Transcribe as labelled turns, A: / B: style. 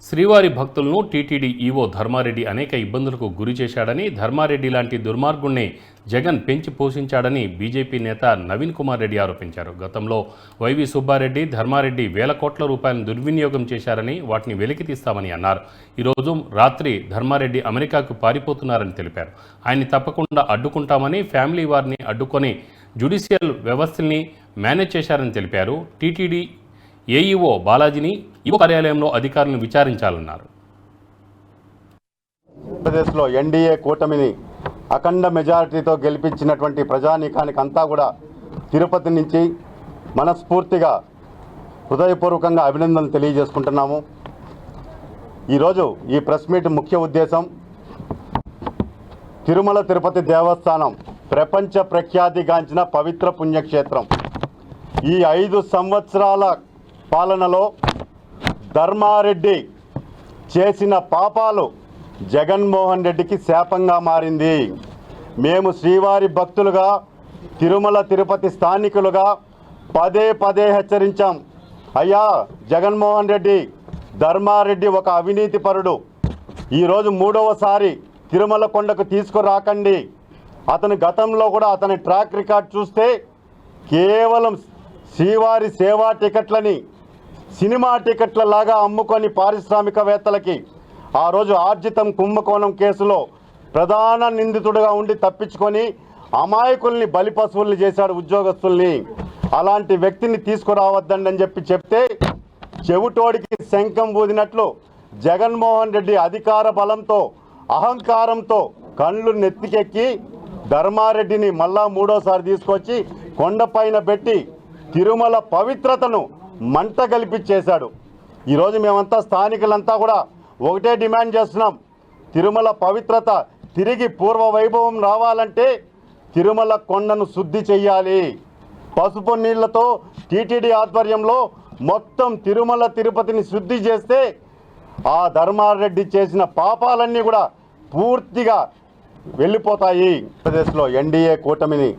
A: శ్రీవారి భక్తులను TTD EO Dharmareddy అనేక ఇబ్బందులకు గురి చేశాడని, ధర్మారెడ్డి లాంటి దుర్మార్గుణ్ణి జగన్ పెంచి పోషించాడని బీజేపీ నేత నవీన్ కుమార్ రెడ్డి ఆరోపించారు. గతంలో వైవి సుబ్బారెడ్డి, ధర్మారెడ్డి వేల కోట్ల రూపాయలను దుర్వినియోగం చేశారని, వాటిని వెలికి తీస్తామని అన్నారు. ఈరోజు రాత్రి ధర్మారెడ్డి అమెరికాకు పారిపోతున్నారని తెలిపారు. ఆయన్ని తప్పకుండా అడ్డుకుంటామని, ఫ్యామిలీ వారిని అడ్డుకొని జ్యుడిషియల్ వ్యవస్థల్ని మేనేజ్ చేశారని తెలిపారు. టీటీడీ ఏఈఓ బాలాజీని ఈవో కార్యాలయంలో అధికారులను విచారించాలన్నారు.
B: ఆంధ్రప్రదేశ్లో ఎన్డీఏ కూటమిని అఖండ మెజారిటీతో గెలిపించినటువంటి ప్రజానీకానికి అంతా కూడా తిరుపతి నుంచి మనస్ఫూర్తిగా హృదయపూర్వకంగా అభినందనలు తెలియజేసుకుంటున్నాము. ఈరోజు ఈ ప్రెస్ మీట్ ముఖ్య ఉద్దేశం, తిరుమల తిరుపతి దేవస్థానం ప్రపంచ ప్రఖ్యాతిగాంచిన పవిత్ర పుణ్యక్షేత్రం. ఈ 5 సంవత్సరాల పాలనలో ధర్మారెడ్డి చేసిన పాపాలు జగన్మోహన్ రెడ్డికి శాపంగా మారింది. మేము శ్రీవారి భక్తులుగా, తిరుమల తిరుపతి స్థానికులుగా పదే పదే హెచ్చరించాం. అయ్యా జగన్మోహన్ రెడ్డి, ధర్మారెడ్డి ఒక అవినీతి పరుడు. ఈరోజు 3వసారి తిరుమల కొండకు తీసుకురాకండి. అతని గతంలో కూడా అతని ట్రాక్ రికార్డ్ చూస్తే కేవలం శ్రీవారి సేవా టికెట్లని సినిమా టికెట్ల లాగా అమ్ముకొని పారిశ్రామికవేత్తలకి ఆ రోజు ఆర్జితం కుంభకోణం కేసులో ప్రధాన నిందితుడిగా ఉండి తప్పించుకొని అమాయకుల్ని బలిపశువుల్ని చేశాడు, ఉద్యోగస్తుల్ని. అలాంటి వ్యక్తిని తీసుకురావద్దండి అని చెప్తే చెవిటోడికి శంఖం ఊదినట్లు జగన్మోహన్ రెడ్డి అధికార బలంతో, అహంకారంతో కళ్ళు నెత్తికెక్కి ధర్మారెడ్డిని మళ్ళా 3వసారి తీసుకొచ్చి కొండపైన పెట్టి తిరుమల పవిత్రతను మంట గలిపించేశాడు. ఈరోజు మేమంతా స్థానికులంతా కూడా ఒకటే డిమాండ్ చేస్తున్నాం. తిరుమల పవిత్రత తిరిగి పూర్వ వైభవం రావాలంటే తిరుమల కొండను శుద్ధి చెయ్యాలి. పసుపు నీళ్లతో టీటీడీ ఆధ్వర్యంలో మొత్తం తిరుమల తిరుపతిని శుద్ధి చేస్తే ఆ ధర్మారెడ్డి చేసిన పాపాలన్నీ కూడా పూర్తిగా వెళ్ళిపోతాయి. ఆంధ్రప్రదేశ్లో ఎన్డీఏ కూటమిని